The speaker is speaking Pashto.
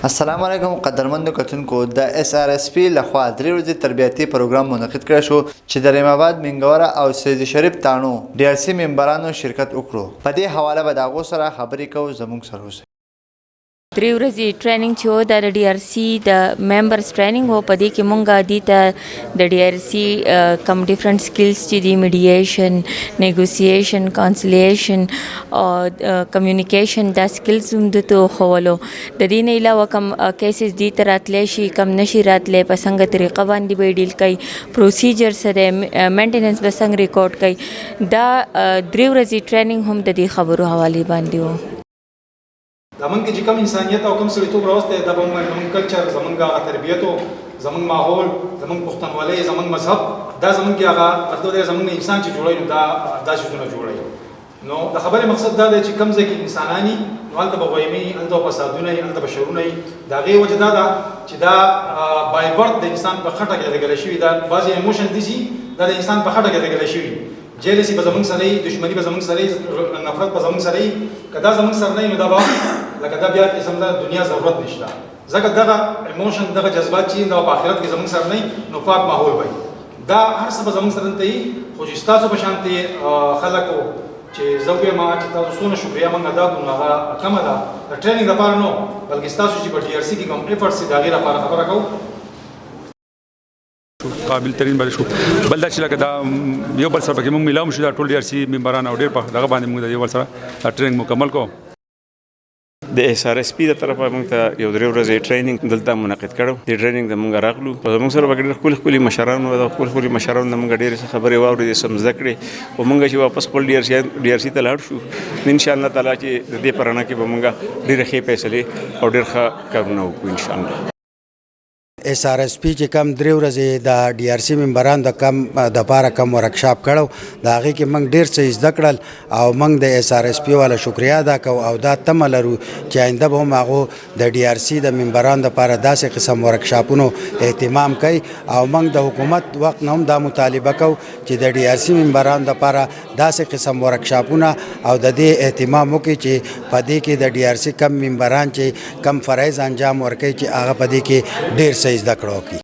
السلام علیکم قدرمنو کتونکو د SRSP لخوا درې ورځې تربیتي پروګرام منعقد کړی شو چې د رحیم آباد منګوره او سید شریف تانو DRC ممبرانو شرکت وکړو. په دې حواله به د هغو سره خبرې کوو. زموږ سره اوسئ. درې ورځې ټریننګ چې و د DRC د ممبرز ټریننګ و. په دې کې مونږ دې ته د DRC کم ډیفرنٹ سکلز چې دي میډییشن، نیګوسییشن، کانسلیشن او کمیونیکیشن دا سکلز هم د ته وښولو. د دې نه علاوه کم کیسز دې ته راتلی شي، کم نشي راتلی، په څنګه طریقه باندې به یې ډیل کوي، پروسیجر څه دی، مینټیننس به څنګه ریکارډ کوي. دا درې ورځې ټریننګ هم د دې خبرو حوالې باندې و. زمونږ کې چې کوم انسانیت او کوم سړیتوب راوستی دا به زمونږ کلچر، زمونږ تربیت، زمونږ ماحول، زمونږ پښتونولي، زمونږ مذهب، دا زمونږ کې هغه مطلب دی زمونږ انسان چې جوړوي نو دا شیزونه جوړوي. نو د خبرې مقصد دا دی چې کوم ځای کې انسانان وي نو هلته به غویمې، هلته به فسادونه وي، هلته به شرونه وي. د هغې وجه دا ده چې دا بای برت د انسان په خټه کې لګولی شوي. دا بعضې ایموشن دي چې دا د انسان په خټه کې لګولی شوي. جیلسي به زمونږ سره وي، دښمني به زمونږ سره وي، نفرت به زمونږ سره وي. که دا زمونږ سره نه وي نو دا به لکه دا بیا قسم د دنیا ضرورت نشته. ځکه دغه ایموشن، دغه جذبات چې دا په آخرت کې زمونږ سره نه وي نو پاک ماحول به وي. دا هر څه به زمونږ سره دلته وي. خو چې ستاسو په شانتې خلکو چې زه ووایم چې تاسو څونه شکریا موږ ادا کړو نو هغه کمه ده. د ټریننګ لپاره نو بلکې ستاسو چې په DRC کې کوم ایفرټس دي د هغې لپاره خبره کوو. قابل ترین بل شو بل دا چې لکه دا یو بل سره پکې موږ میلاو شو، دا ټول DRC ممبران او ډېر په دغه باندې موږ د یو بل سره ټریننګ مکمل کوو. د SRSP د طرفه موږ ته یو درې ورځې ټریننګ دلته منعقد کړو. د ټریننګ د موږ راغلو په موږ سره ډېر ښکلي مشران وو. د ښکلي مشرانو نه موږ ډېرې خبرې واورېدې، څه زده کړې. او موږ چې واپس خپل DRC ته لاړ شو انشاءالله تعالی چې د دې په رڼا کې به موږ ډېرې ښې فیصلې او ډېر ښه کارونه وکړو انشاءالله. SRSP چې کم درې ورځې د DRC ممبران د پاره کم ورکشاپ کړو، د هغې کې موږ ډېر څه زده کړل او موږ د SRSP والا شکریا ادا کوو او دا تمه لرو چې آینده به هم هغو د DRC د ممبرانو دپاره داسې قسم ورکشاپونو اهتمام کوي. او موږ د حکومت وخت نه هم دا مطالبه کوو چې د DRC ممبرانو دپاره داسې قسم ورکشاپونه او د دې اهتمام وکړي چې په دې کې د DRC کم ممبران چې کم فرایض انجام ورکوي چې هغه په دې کې ډېر څه زده کړه وکړي.